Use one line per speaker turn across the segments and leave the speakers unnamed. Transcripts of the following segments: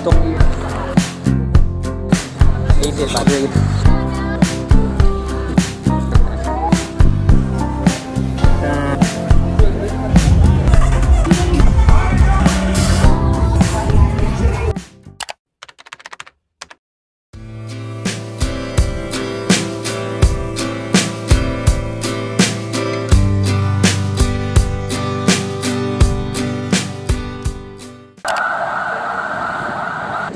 gusto ko. 80 baht.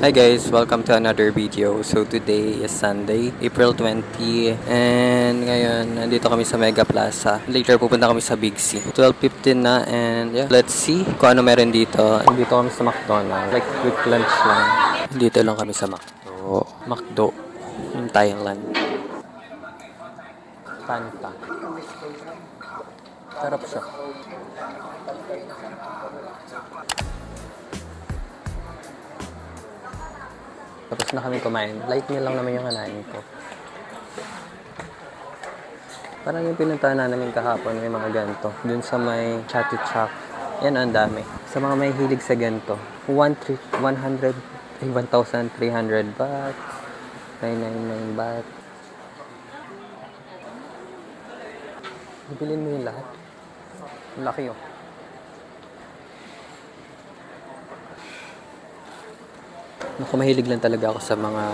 Hi guys, welcome to another video. So today is Sunday, April 20, and ngayon nandito kami sa Mega Plaza. Later pupunta kami sa Big C. 12:15 na, and yeah, let's see kung ano meron dito. Dito kami sa McDonald's, like quick lunch lang. Dito lang kami sa McDo in Thailand. Fanta. Sarap siya. Tapos na kami kumain. Light meal lang naman yung kanain ko. Parang yung pinuntahan na namin kahapon, may mga ganito. Dun sa may Chatuchak. Yan, ang dami. Sa mga may hilig sa ganito. 1,300 baht. 999 baht. Ibilin mo yung lahat. Ang laki yun. Ako mahilig lang talaga ako sa mga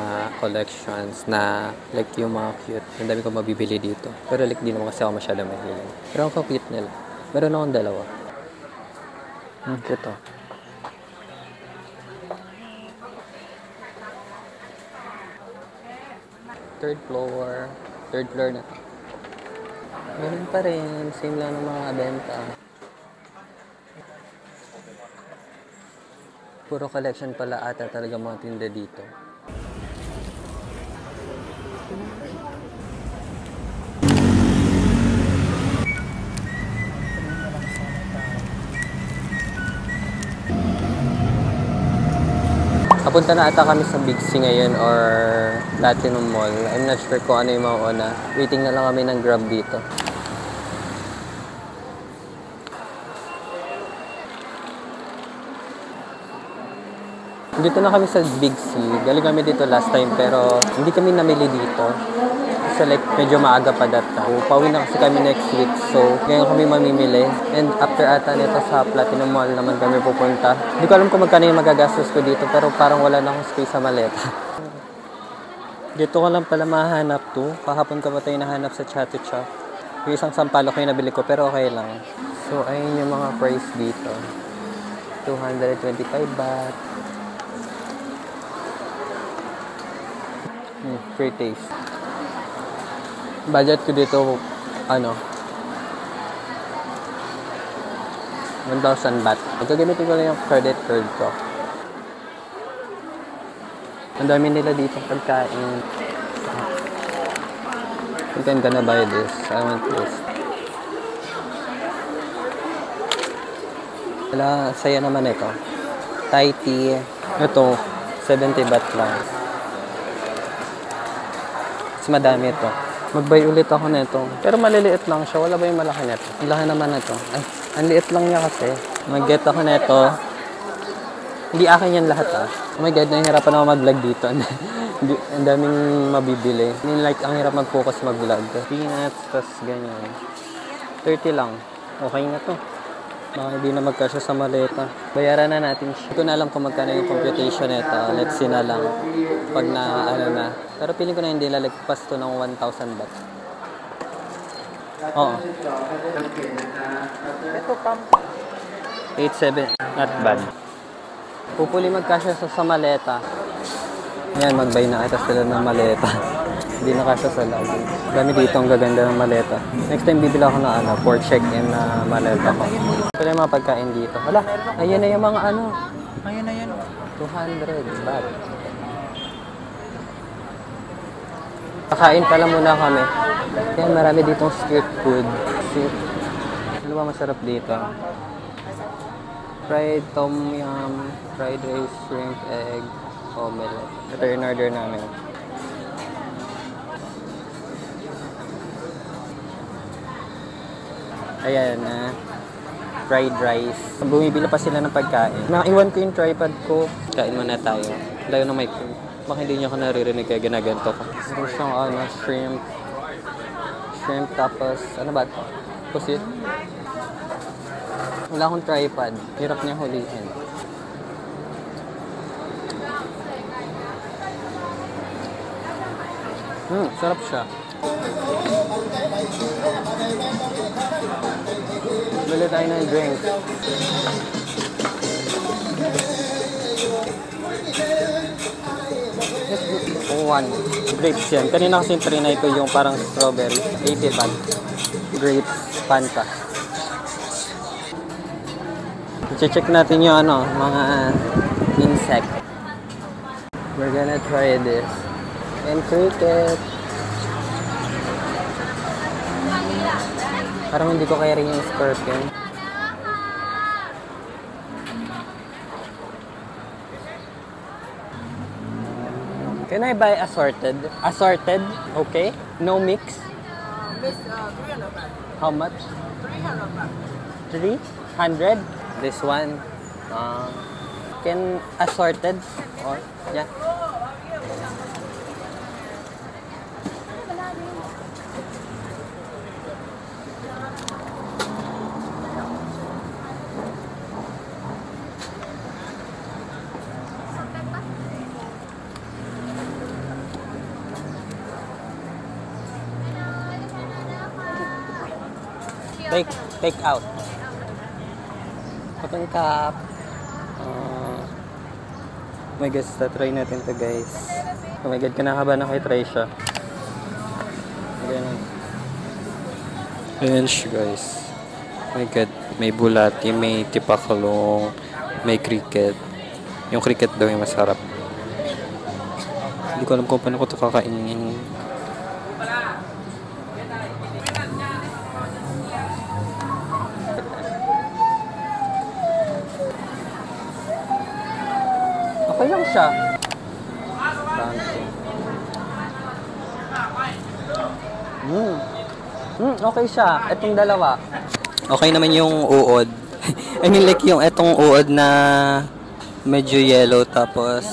collections na like yung mga cute. Ang dami ko mabibili dito. Pero like di naman kasi ako masyadong mahilig. Pero ang cute nila. Meron akong dalawa. Ito. Third floor na to. Meron pa rin. Same lang ng mga benta. Puro collection pala ata talaga mga tinda dito. Papunta na ata kami sa Big C ngayon or Platinum Mall. I'm not sure kung ano yung mauuna. Waiting na lang kami ng Grab dito. Dito na kami sa Big C. Galing kami dito last time pero hindi kami namili dito. Kasi like medyo maaga pa that time. Pauwi na kasi kami next week. So ngayon kami mamimili. And after ata nito sa Platinum Mall naman kami pupunta. Hindi ko alam kung magkano yung magagastos ko dito pero parang wala na akong space sa maleta. Dito ko lang pala mahanap to. Kahapon ko pa tayo nahanap sa Chatuchak. Yung isang sampalok yung nabili ko pero okay lang. So ayun yung mga price dito. 225 baht. Free taste. Budget ko dito, 1,000 baht. Magagamitin ko lang yung credit card ko. Ang dami nila dito pagkain. I think I'm gonna buy this. I want this. Wala, saya naman ito. Thai tea. Ito, 70 baht lang. Madami ito. Mag-buy ulit ako nito. Pero maliliit lang siya. Wala ba yung malaki nito? Ang laki naman nito. Ay, ang liit lang niya kasi. Mag-get ako nito. Hindi akin yan lahat Oh my God, nahihirapan ako mag-vlog dito. Ang daming mabibili. Like, ang hirap mag-focus mag-vlog. Peanuts, tas ganyan. 30 lang. Okay na to. Baka hindi na magkasya sa maleta. Bayaran na natin siya. Hindi ko na alam kung magkano yung computation nito. Let's see na lang. Pag na, na. Pero piling ko na hindi lalagpas to ng 1,000 baht. Oo. Ito, pump. 8,700. Not bad. Pupuli magkasya sa maleta. Ayan, mag-buy na kita sila ng maleta. Hindi na kasya sa lagi. Dami dito ang gaganda ng maleta. Next time bibila ako na for check-in na maleta ko. Ito yung mga pagkain dito. Wala, ayan na yung mga Ayan na yan. 200 baht. Kakain pala muna kami. Yan, marami ditong street food. Ano ba masarap dito? Fried tom yum, fried rice, shrimp, egg, omelette. Ito yung order namin. Ayan na. fried rice. Bumibili pa sila ng pagkain. Naiwan ko yung tripod ko. Kain muna tayo. Layo na may food. Baka hindi niyo ako naririnig kaya ginaganto ko. Gusto siyang shrimp. Shrimp tapos, ano ba ito? Pusit. Wala akong tripod. Hirap niya hulihin. Sarap siya. Bili tayo ng drink. One. Grapes yan. Kanina kasi trinay ko yung parang strawberry. 80 grapes. Fanta. I-check natin yung mga insect. We're gonna try this. And cricket. Parang hindi ko kaya rin yung scorpion. Can I buy assorted? Assorted? Okay. No mix?
Miss, 300 baht.
How much?
300 baht.
300? This one. Can assorted? Or, yeah. Take out. Open cup. Oh my God, try natin to guys. Oh my God, kinakabahan ako i-try siya. Ayan siya guys. Oh my God, may bulati, may tipakulong, may cricket. Yung cricket daw yung masarap. Hindi ko alam kung paano ko ito kakainin. Okay lang siya. Okay siya. Itong dalawa. Okay naman yung uod. I mean like yung itong uod na medyo yellow tapos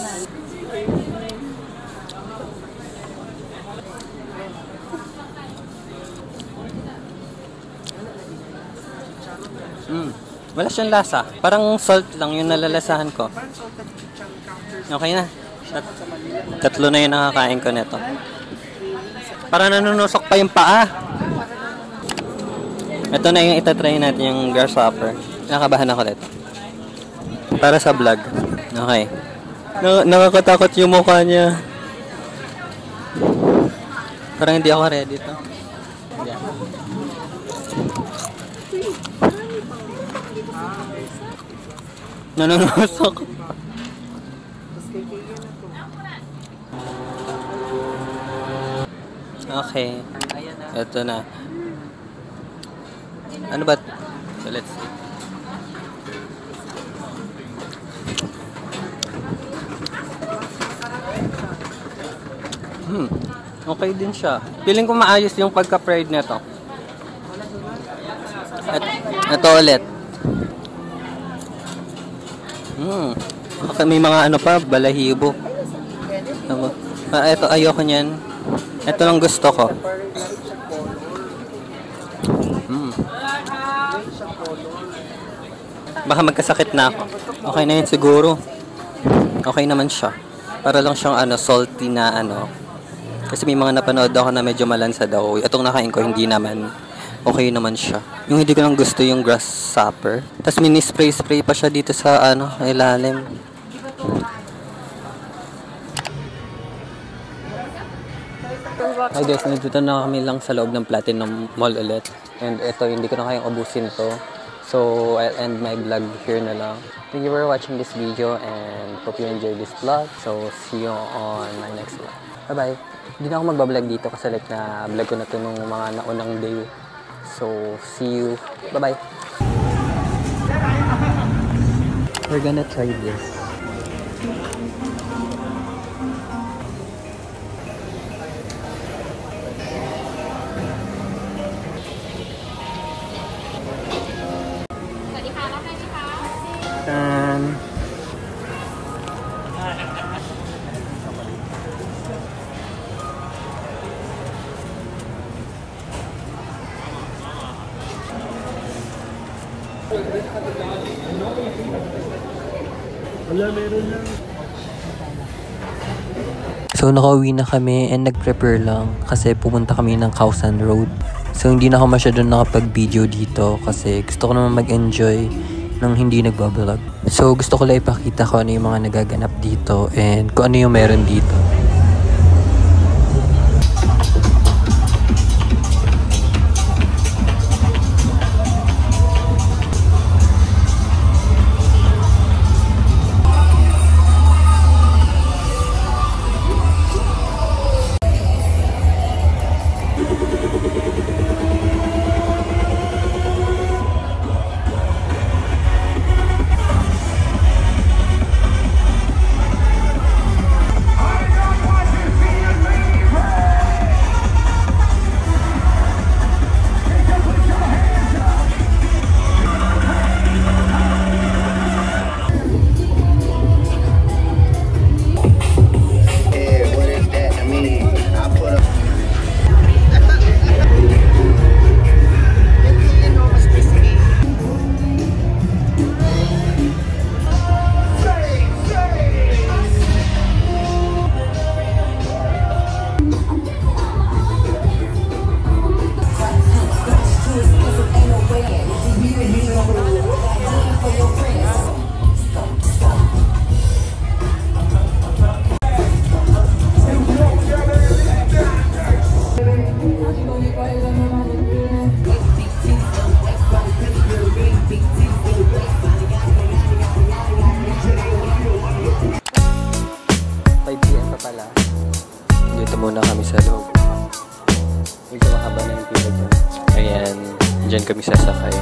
wala siyang lasa. Parang salt lang yung nalalasahan ko. Okay na. Tatlo na yung nakakain ko nito. Parang nanunusok pa yung paa. Ito na yung itatry natin, yung grasshopper. Nakabahan ako dito. Para sa vlog. Okay. Nakakatakot yung mukha niya. Parang hindi ako ready to. Yeah. Nanunusok. Okay. Ito na. Ano ba? So, let's see. Okay din siya. Feeling ko maayos yung pagka-fried nito. Ito ulit. Okay, may mga ano pa, balahibo. Ito, ayoko niyan. Ito lang gusto ko. Baka magkasakit na ako. Okay na yun siguro. Okay naman siya. Para lang siyang salty na Kasi may mga napanood ako na medyo malansa daw. Itong nakain ko, hindi naman. Okay naman siya. Yung hindi ko lang gusto yung grasshopper. Tapos mini-spray pa siya dito sa ilalim. Hi guys, nandito na kami lang sa loob ng Platinum Mall ulit. And ito, hindi ko na kayang ubusin to. So, I'll end my vlog here na lang. Thank you for watching this video and hope you enjoyed this vlog. So, see you on my next vlog. Bye-bye. Hindi na ako magbablog dito kasi like na vlog ko na to nung mga naunang day. So, see you. Bye-bye. We're gonna try this. Tan.
So, nakauwi na kami and nag-prepare lang kasi pupunta kami ng Khao San Road. So, hindi na ako masyado nakapag-video dito kasi gusto ko naman mag-enjoy nang hindi nagbablog. So, gusto ko lang ipakita ko ano yung mga nagaganap dito and kung ano yung meron dito. Dito muna kami sa loob.
Medyo mahaba na yung pila dyan.
Ayan, dyan kami sasakay.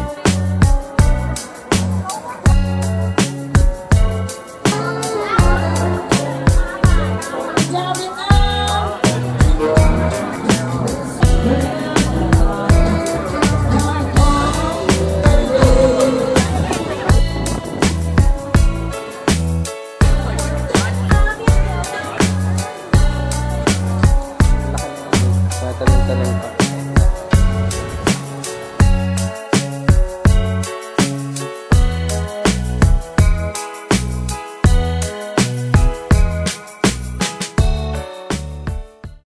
Talent pa.